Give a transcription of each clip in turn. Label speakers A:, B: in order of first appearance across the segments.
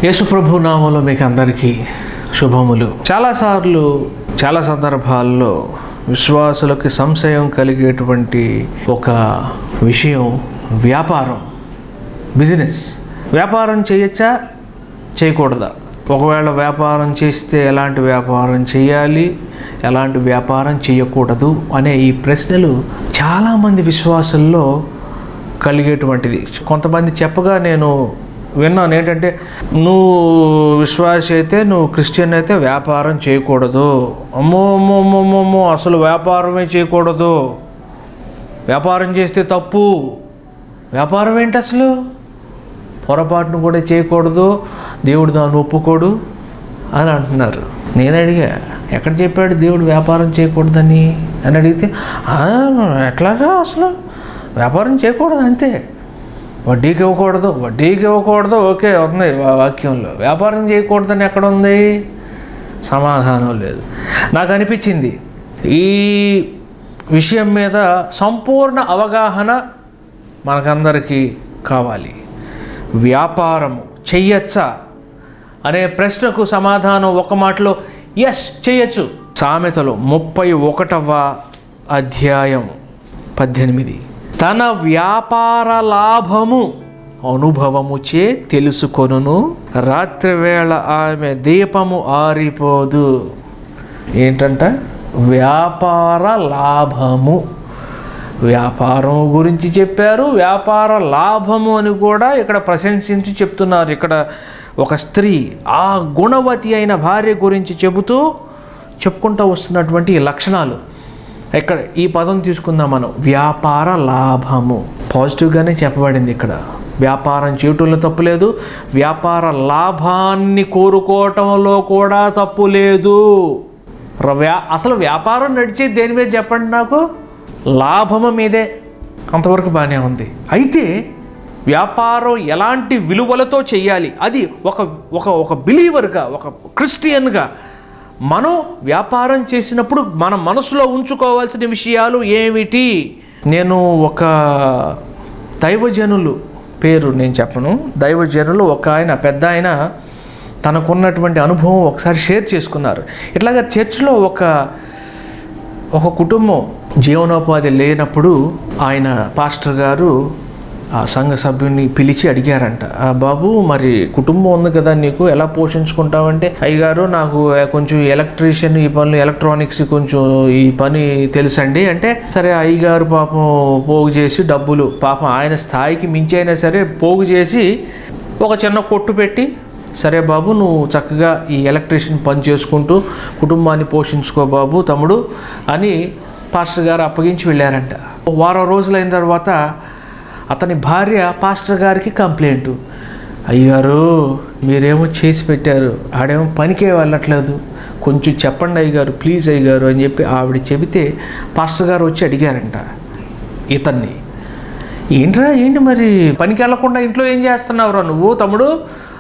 A: యేసుప్రభు నామములో మీకు అందరికీ శుభములు. చాలాసార్లు చాలా సందర్భాల్లో విశ్వాసులకి సంశయం కలిగేటువంటి ఒక విషయం వ్యాపారం, బిజినెస్. వ్యాపారం చేయొచ్చా, చేయకూడదా? ఒకవేళ వ్యాపారం చేస్తే ఎలాంటి వ్యాపారం చేయాలి, ఎలాంటి వ్యాపారం చేయకూడదు అనే ఈ ప్రశ్నలు చాలామంది విశ్వాసుల్లో కలిగేటువంటిది. కొంతమంది చెప్పగా నేను విన్నాను ఏంటంటే, నువ్వు విశ్వాసి అయితే, నువ్వు క్రిస్టియన్ అయితే వ్యాపారం చేయకూడదు. అమ్మో అమ్మో అమ్మో అమ్మో, అసలు వ్యాపారమే చేయకూడదు, వ్యాపారం చేస్తే తప్పు, వ్యాపారం ఏంటి అసలు, పొరపాటును కూడా చేయకూడదు, దేవుడు దాన్ని ఒప్పుకోడు అని అంటున్నారు. నేను అడిగా, ఎక్కడ చెప్పాడు దేవుడు వ్యాపారం చేయకూడదని అని అడిగితే, ఎట్లాగా అసలు వ్యాపారం చేయకూడదు అంతే, వడ్డీకి ఇవ్వకూడదు ఓకే ఉంది వాక్యంలో, వ్యాపారం చేయకూడదని ఎక్కడ ఉంది? సమాధానం లేదు. నాకు అనిపించింది ఈ విషయం మీద సంపూర్ణ అవగాహన మనకందరికీ కావాలి. వ్యాపారము చెయ్యొచ్చా అనే ప్రశ్నకు సమాధానం ఒక మాటలో ఎస్, చేయొచ్చు. సామెతలు 31వ అధ్యాయం 18, తన వ్యాపార లాభము అనుభవముచే తెలుసుకొనును, రాత్రివేళ ఆమె దీపము ఆరిపోదు. ఏంటంట? వ్యాపార లాభము. వ్యాపారం గురించి చెప్పారు, వ్యాపార లాభము అని కూడా ఇక్కడ ప్రశంసించి చెప్తున్నారు. ఇక్కడ ఒక స్త్రీ ఆ గుణవతి అయిన భార్య గురించి చెప్పుకుంటూ వస్తున్నటువంటి ఈ లక్షణాలు. ఇక్కడ ఈ పదం తీసుకుందాం మనం, వ్యాపార లాభము. పాజిటివ్గానే చెప్పబడింది ఇక్కడ. వ్యాపారం చేయటంలో తప్పు లేదు, వ్యాపార లాభాన్ని కోరుకోవటంలో కూడా తప్పు లేదు. అసలు వ్యాపారం నడిచేది దేని మీద చెప్పండి నాకు? లాభము మీదే. అంతవరకు బాగానే ఉంది. అయితే వ్యాపారం ఎలాంటి విలువలతో చేయాలి, అది ఒక బిలీవర్గా, ఒక క్రిస్టియన్గా మనం వ్యాపారం చేసినప్పుడు మన మనసులో ఉంచుకోవాల్సిన విషయాలు ఏమిటి? నేను ఒక దైవజనులు పేరు నేను చెప్పను, దైవజనులు ఒక ఆయన, పెద్ద ఆయన, తనకున్నటువంటి అనుభవం ఒకసారి షేర్ చేసుకున్నారు. ఇట్లాగా చర్చ్లో ఒక కుటుంబం జీవనోపాధి లేనప్పుడు ఆయన పాస్టర్ గారు ఆ సంఘ సభ్యుని పిలిచి అడిగారంట, బాబు మరి కుటుంబం ఉంది కదా నీకు, ఎలా పోషించుకుంటావంటే, అయ్యగారు నాకు కొంచెం ఎలక్ట్రీషియన్, ఈ పనులు ఎలక్ట్రానిక్స్ కొంచెం ఈ పని తెలుసండి అంటే, సరే అయ్యగారు పాపం పోగు చేసి డబ్బులు, పాపం ఆయన స్థాయికి మించి అయినా సరే పోగు చేసి ఒక చిన్న కొట్టు పెట్టి, సరే బాబు నువ్వు చక్కగా ఈ ఎలక్ట్రీషియన్ పని చేసుకుంటూ కుటుంబాన్ని పోషించుకో బాబు తమ్ముడు అని పాస్టర్ గారు అప్పగించి వెళ్ళారంట. వారం రోజులైన తర్వాత అతని భార్య పాస్టర్ గారికి కంప్లైంట్, అయ్యగారు మీరేమో చేసి పెట్టారు, ఆడేమో పనికే వెళ్ళట్లేదు, కొంచెం చెప్పండి అయ్యగారు ప్లీజ్ అయ్యగారు అని చెప్పి ఆవిడ చెబితే పాస్టర్ గారు వచ్చి అడిగారంట ఇతన్ని, ఏంటి మరి పనికి వెళ్ళకుండా ఇంట్లో ఏం చేస్తున్నావురా నువ్వు తమ్ముడు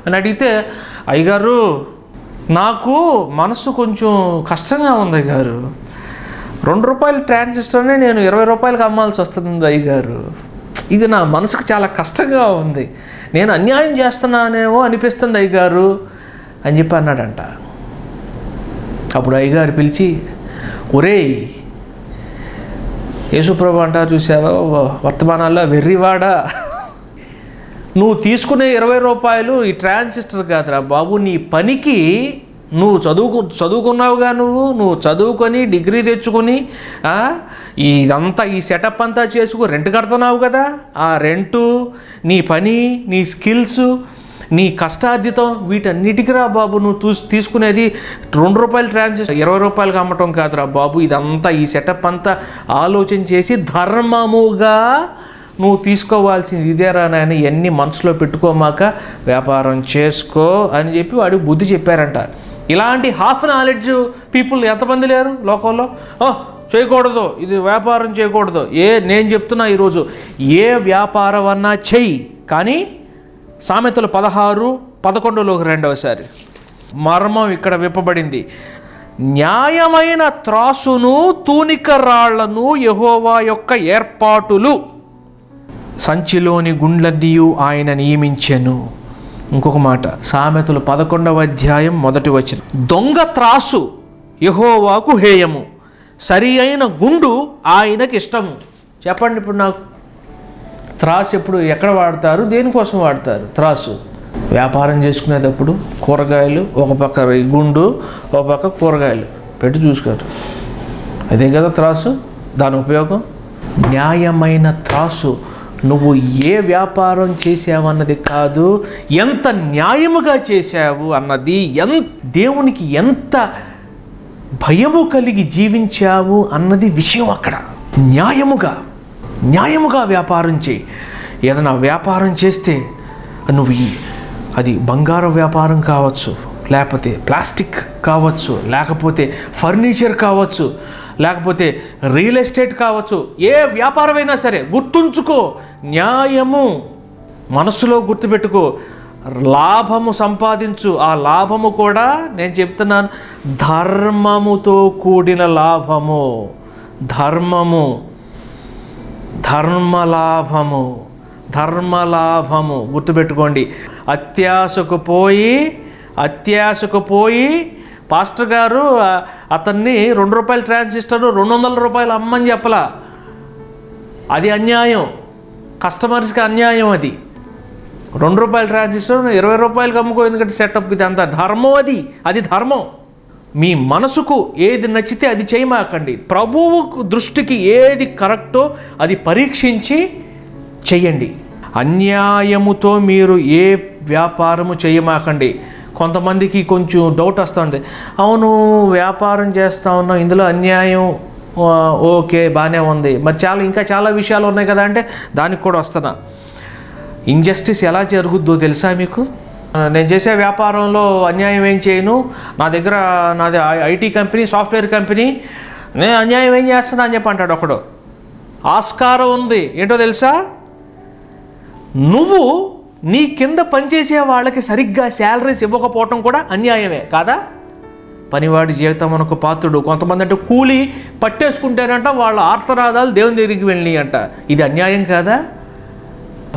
A: అని అడిగితే, అయ్యగారు నాకు మనసు కొంచెం కష్టంగా ఉంది అయ్యగారు, 2 రూపాయల ట్రాన్సిస్టర్నే నేను 20 రూపాయలకి అమ్మాల్సి వస్తుంది అయ్యగారు, ఇది నా మనసుకు చాలా కష్టంగా ఉంది, నేను అన్యాయం చేస్తున్నానేమో అనిపిస్తుంది అయ్యగారు అని చెప్పి అన్నాడంట. అప్పుడు అయ్యగారు పిలిచి, ఒరేయ్ యేసుప్రభు అంటారు చూసావా వర్తమానాల్లో, వెర్రివాడా, నువ్వు తీసుకునే 20 రూపాయలు ఈ ట్రాన్సిస్టర్ కాదురా బాబు, నీ పనికి నువ్వు చదువుకున్నావుగా, నువ్వు చదువుకొని డిగ్రీ తెచ్చుకొని ఇదంతా ఈ సెటప్ అంతా చేసుకుని రెంట్ కడుతున్నావు కదా, ఆ రెంటు, నీ పని, నీ స్కిల్స్, నీ కష్టార్జితం, వీటన్నిటికి రా బాబు నువ్వు తీసుకునేది 2 రూపాయల ట్రాన్సిస్టర్ 20 రూపాయలకి అమ్మటం కాదురా బాబు, ఇదంతా ఈ సెటప్ అంతా ఆలోచన చేసి ధర్మముగా నువ్వు తీసుకోవాల్సింది ఇదేరా నాయన, ఇవన్నీ మనసులో పెట్టుకోమాక వ్యాపారం చేసుకో అని చెప్పి వాడికి బుద్ధి చెప్పారంట. ఇలాంటి హాఫ్ నాలెడ్జ్ పీపుల్ ఎంతమంది లేరు లోకంలో? చేయకూడదు, ఇది వ్యాపారం చేయకూడదు. నేను చెప్తున్నా ఈరోజు, ఏ వ్యాపారం అన్నా చెయ్యి, కానీ సామెతలు 16:11 రెండవసారి మర్మం ఇక్కడ విప్పబడింది. న్యాయమైన త్రాసును తూనిక రాళ్లను యెహోవా యొక్క ఏర్పాటులు, సంచిలోని గుండ్లన్నీయు ఆయన నియమించెను. ఇంకొక మాట, సామెతలు 11వ అధ్యాయం 1వ వచనం, దొంగ త్రాసు యెహోవాకు హేయము, సరి అయిన గుండు ఆయనకి ఇష్టము. చెప్పండి ఇప్పుడు నాకు, త్రాసు ఎప్పుడు ఎక్కడ వాడతారు, దేనికోసం వాడతారు? త్రాసు వ్యాపారం చేసుకునేటప్పుడు కూరగాయలు ఒక పక్క గుండు ఒక పక్క కూరగాయలు పెట్టి చూసుకోరు, అదే కదా త్రాసు, దాని ఉపయోగం. న్యాయమైన త్రాసు నువ్వు ఏ వ్యాపారం చేసావన్నది కాదు, ఎంత న్యాయముగా చేశావు అన్నది, దేవునికి ఎంత భయము కలిగి జీవించావు అన్నది విషయం. అక్కడ న్యాయముగా వ్యాపారం చేయి. ఏదైనా వ్యాపారం చేస్తే నువ్వు అది బంగారం వ్యాపారం కావచ్చు, లేకపోతే ప్లాస్టిక్ కావచ్చు, లేకపోతే ఫర్నిచర్ కావచ్చు, లేకపోతే రియల్ ఎస్టేట్ కావచ్చు, ఏ వ్యాపారమైనా సరే గుర్తుంచుకో, న్యాయము మనసులో గుర్తుపెట్టుకో, లాభము సంపాదించు. ఆ లాభము కూడా నేను చెప్తున్నాను, ధర్మముతో కూడిన లాభము, ధర్మలాభము గుర్తుపెట్టుకోండి. అత్యాశకు పోయి పాస్టర్ గారు అతన్ని ₹2 ట్రాన్సిస్టర్ ₹200 అమ్మని చెప్పలా, అది అన్యాయం, కస్టమర్స్కి అన్యాయం. అది ₹2 ట్రాన్సిస్టర్ ₹20 అమ్ముకో, ఎందుకంటే సెటప్ ఇది అంతా ధర్మం. అది ధర్మం. మీ మనసుకు ఏది నచ్చితే అది చేయమాకండి. ప్రభువు దృష్టికి ఏది కరెక్టో అది పరీక్షించి చెయ్యండి. అన్యాయముతో మీరు ఏ వ్యాపారము చేయమాకండి. కొంతమందికి కొంచెం డౌట్ వస్తుంది, అవును వ్యాపారం చేస్తూ ఉన్నాం, ఇందులో అన్యాయం ఓకే బాగానే ఉంది, మరి ఇంకా చాలా విషయాలు ఉన్నాయి కదా అంటే దానికి కూడా వస్తున్నా. ఇంజస్టిస్ ఎలా జరుగుద్దో తెలుసా మీకు? నేను చేసే వ్యాపారంలో అన్యాయం ఏం చేయను, నాది ఐటీ కంపెనీ, సాఫ్ట్వేర్ కంపెనీ, నేను అన్యాయం ఏం చేస్తున్నా అని చెప్పి అంటాడు ఒకడు. ఆస్కారం ఉంది. ఏంటో తెలుసా, నువ్వు నీ కింద పనిచేసే వాళ్ళకి సరిగ్గా శాలరీస్ ఇవ్వకపోవటం కూడా అన్యాయమే కాదా? పనివాడి జీవితం మనకు పాత్రుడు. కొంతమంది అంటే కూలి పట్టేసుకుంటేనంట వాళ్ళ ఆర్తనాదాలు దేవుని దగ్గరికి వెళ్ళినాయి అంట. ఇది అన్యాయం కాదా?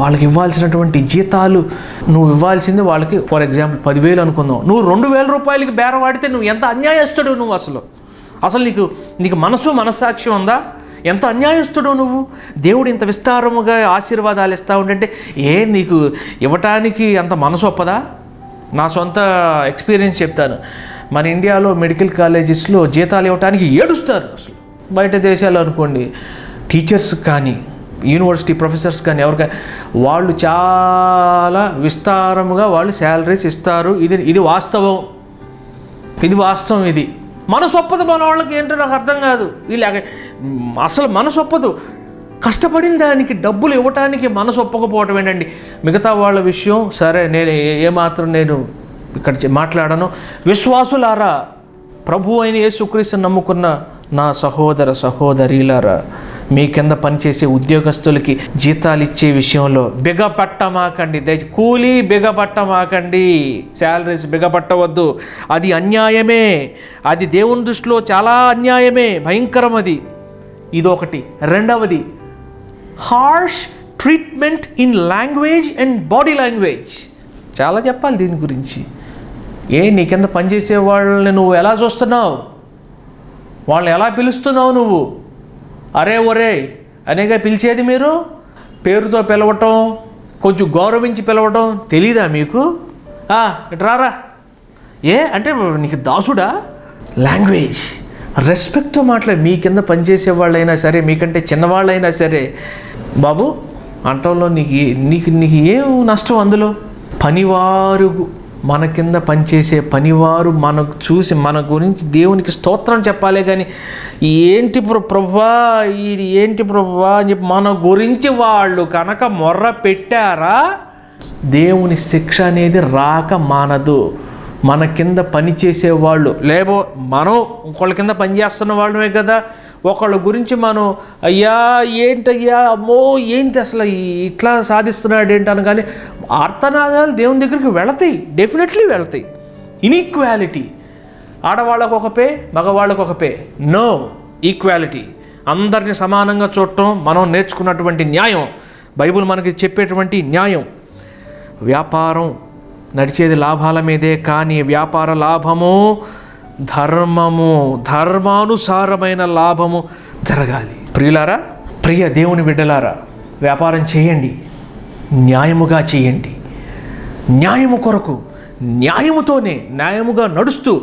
A: వాళ్ళకి ఇవ్వాల్సినటువంటి జీతాలు నువ్వు ఇవ్వాల్సింది వాళ్ళకి, ఫర్ ఎగ్జాంపుల్ 10,000 అనుకుందాం, నువ్వు ₹2,000 బేరం వాడితే నువ్వు ఎంత అన్యాయస్తుడు నువ్వు. అసలు నీకు మనస్సాక్షి ఉందా? ఎంత అన్యాయస్తుడు నువ్వు. దేవుడు ఇంత విస్తారముగా ఆశీర్వాదాలు ఇస్తూ ఉంటే నీకు ఇవ్వటానికి అంత మనసు ఒప్పదా? నా సొంత ఎక్స్పీరియన్స్ చెప్తాను. మన ఇండియాలో మెడికల్ కాలేజెస్లో జీతాలు ఇవ్వటానికి ఏడుస్తారు. అసలు బయట దేశాలు అనుకోండి, టీచర్స్ కానీ యూనివర్సిటీ ప్రొఫెసర్స్ కానీ ఎవరికైనా వాళ్ళు చాలా విస్తారముగా వాళ్ళు శాలరీస్ ఇస్తారు. ఇది వాస్తవం. ఇది మనసు ఒప్పదు. మన వాళ్ళకి ఏంటో నాకు అర్థం కాదు. అసలు మనసు ఒప్పదు. కష్టపడిన దానికి డబ్బులు ఇవ్వటానికి మనసు ఒప్పకపోవటం ఏంటండి. మిగతా వాళ్ళ విషయం సరే, నేను ఇక్కడ మాట్లాడను. విశ్వాసులారా, ప్రభు అయిన యేసుక్రీస్తుని నమ్ముకున్న నా సహోదర సహోదరీలారా, మీ కింద పనిచేసే ఉద్యోగస్తులకి జీతాలు ఇచ్చే విషయంలో బిగపట్టమాకండి. కూలీ బిగపట్టమాకండి, శాలరీస్ బిగపట్టవద్దు. అది అన్యాయమే. అది దేవుని దృష్టిలో చాలా అన్యాయమే, భయంకరం. ఇదొకటి. రెండవది, harsh treatment in language and body language. చాలా చెప్పాలి దీని గురించి. నీ కింద పనిచేసే వాళ్ళని నువ్వు ఎలా చూస్తున్నావు, వాళ్ళని ఎలా పిలుస్తున్నావు నువ్వు? అరే ఒరే అనేగా పిలిచేది మీరు. పేరుతో పిలవటం, కొంచెం గౌరవించి పిలవటం తెలీదా మీకు? ఇట్రారా అంటే నీకు దాసుడా? లాంగ్వేజ్, రెస్పెక్ట్తో మాట్లాడి. మీ కింద పనిచేసే వాళ్ళైనా సరే, మీకంటే చిన్నవాళ్ళైనా సరే, బాబు అంటంలో నీకు ఏం నష్టం అందులో? పనివారు, మన కింద పనిచేసే పనివారు మనకు చూసి మన గురించి దేవునికి స్తోత్రం చెప్పాలే కానీ ఏంటి ప్రభువా అని చెప్పి మన గురించి వాళ్ళు కనుక మొర్ర పెట్టారా, దేవుని శిక్ష అనేది రాక మానదు. మన కింద పని చేసేవాళ్ళు, మనం ఒకళ్ళ కింద పనిచేస్తున్న వాళ్ళమే కదా, ఒకళ్ళ గురించి మనం ఏంటయ్యా అమ్మో ఏంటి అసలు ఇట్లా సాధిస్తున్నాడు ఏంటని కానీ ఆర్తనాదాలు దేవుని దగ్గరికి వెళతాయి, డెఫినెట్లీ వెళతాయి. ఇన్ఈక్వాలిటీ, ఆడవాళ్ళకు ఒక పే, మగవాళ్ళకు ఒక పే, నో ఈక్వాలిటీ. అందరినీ సమానంగా చూడటం మనం నేర్చుకున్నటువంటి న్యాయం, బైబిల్ మనకి చెప్పేటువంటి న్యాయం. వ్యాపారం నడిచేది లాభాల మీదే, కానీ వ్యాపార లాభము ధర్మము, ధర్మానుసారమైన లాభము జరగాలి. ప్రియులారా, ప్రియ దేవుని బిడ్డలారా, వ్యాపారం చేయండి, న్యాయముగా చేయండి. న్యాయము కొరకు, న్యాయముగా నడుస్తూ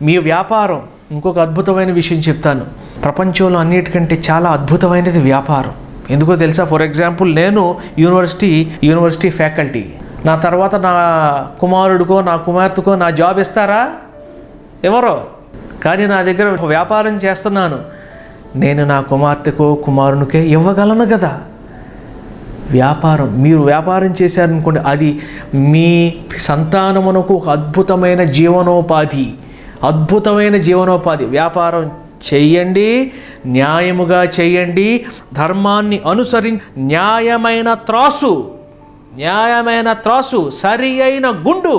A: మీ వ్యాపారం. ఇంకొక అద్భుతమైన విషయం చెప్తాను. ప్రపంచంలో అన్నిటికంటే చాలా అద్భుతమైనది వ్యాపారం. ఎందుకో తెలుసా? ఫర్ ఎగ్జాంపుల్, నేను యూనివర్సిటీ ఫ్యాకల్టీ. నా తర్వాత నా కుమారుడికో నా కుమార్తెకో నా జాబ్ ఇస్తారా? ఎవరో. కానీ నా దగ్గర వ్యాపారం చేస్తున్నాను, నేను నా కుమార్తెకో కుమారునికే ఇవ్వగలను కదా. వ్యాపారం, మీరు వ్యాపారం చేశారనుకోండి, అది మీ సంతానమునకు ఒక అద్భుతమైన జీవనోపాధి. వ్యాపారం చెయ్యండి, న్యాయముగా చెయ్యండి, ధర్మాన్ని అనుసరించి న్యాయమైన త్రాసు, సరి అయిన గుండు.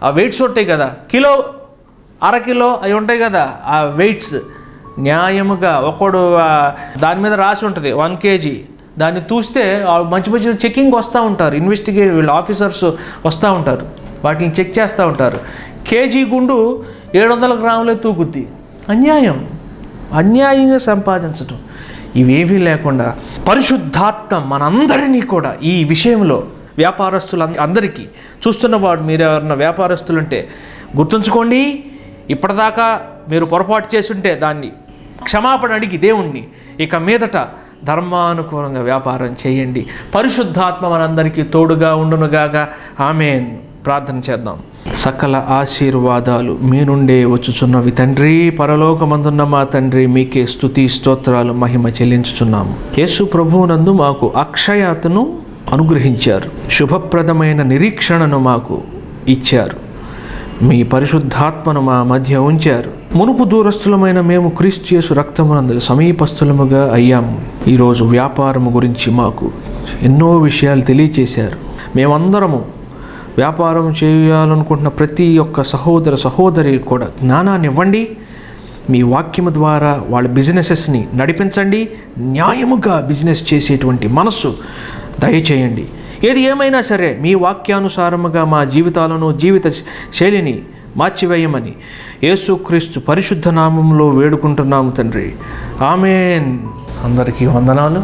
A: ఆ వెయిట్స్ ఉంటాయి కదా, కిలో, అరకిలో అవి ఉంటాయి కదా, ఆ వెయిట్స్ న్యాయముగా. ఒకడు దాని మీద రాసి ఉంటుంది 1 kg, దాన్ని చూస్తే మంచి చెకింగ్ వస్తూ ఉంటారు, వీళ్ళు ఆఫీసర్స్ వస్తూ ఉంటారు, వాటిని చెక్ చేస్తూ ఉంటారు. కేజీ గుండు 700 గ్రాములే తూగుద్ది. అన్యాయంగా సంపాదించటం. ఇవేవీ లేకుండా పరిశుద్ధాత్మ మనందరినీ కూడా ఈ విషయంలో, వ్యాపారస్తులు అందరికీ, చూస్తున్నవాడు మీరు ఎవరన్నా వ్యాపారస్తులుంటే గుర్తుంచుకోండి, ఇప్పటిదాకా మీరు పొరపాటు చేసుంటే దాన్ని క్షమాపణ అడిగి దేవుణ్ణి ఇక మీదట ధర్మానుకూలంగా వ్యాపారం చేయండి. పరిశుద్ధాత్మ మనందరికీ తోడుగా ఉండునుగాక. ఆమేన్. ప్రార్థన చేద్దాం. సకల ఆశీర్వాదాలు మీ నుండే వచ్చుచున్నవి తండ్రి. పరలోకమందున్న మా తండ్రి, మీకే స్తుతి స్తోత్రాలు మహిమ చెల్లించుచున్నాము. యేసు ప్రభువునందు మాకు అక్షయతను అనుగ్రహించారు, శుభప్రదమైన నిరీక్షణను మాకు ఇచ్చారు, మీ పరిశుద్ధాత్మను మా మధ్య ఉంచారు. మునుపు దూరస్థులమైన మేము క్రీస్తు యేసు రక్తమునందు సమీపస్థులముగా అయ్యాము. ఈరోజు వ్యాపారము గురించి మాకు ఎన్నో విషయాలు తెలియచేశారు. మేమందరము వ్యాపారం చేయాలనుకుంటున్న ప్రతి ఒక్క సహోదరి కూడా జ్ఞానాన్ని ఇవ్వండి. మీ వాక్యము ద్వారా వాళ్ళ బిజినెసెస్ని నడిపించండి. న్యాయముగా బిజినెస్ చేసేటువంటి మనస్సు దయచేయండి. ఏది ఏమైనా సరే మీ వాక్యానుసారముగా మా జీవితాలను, జీవిత శైలిని మార్చివేయమని యేసుక్రీస్తు పరిశుద్ధ నామములో వేడుకుంటున్నాము తండ్రి. ఆమేన్. అందరికీ వందనాలు.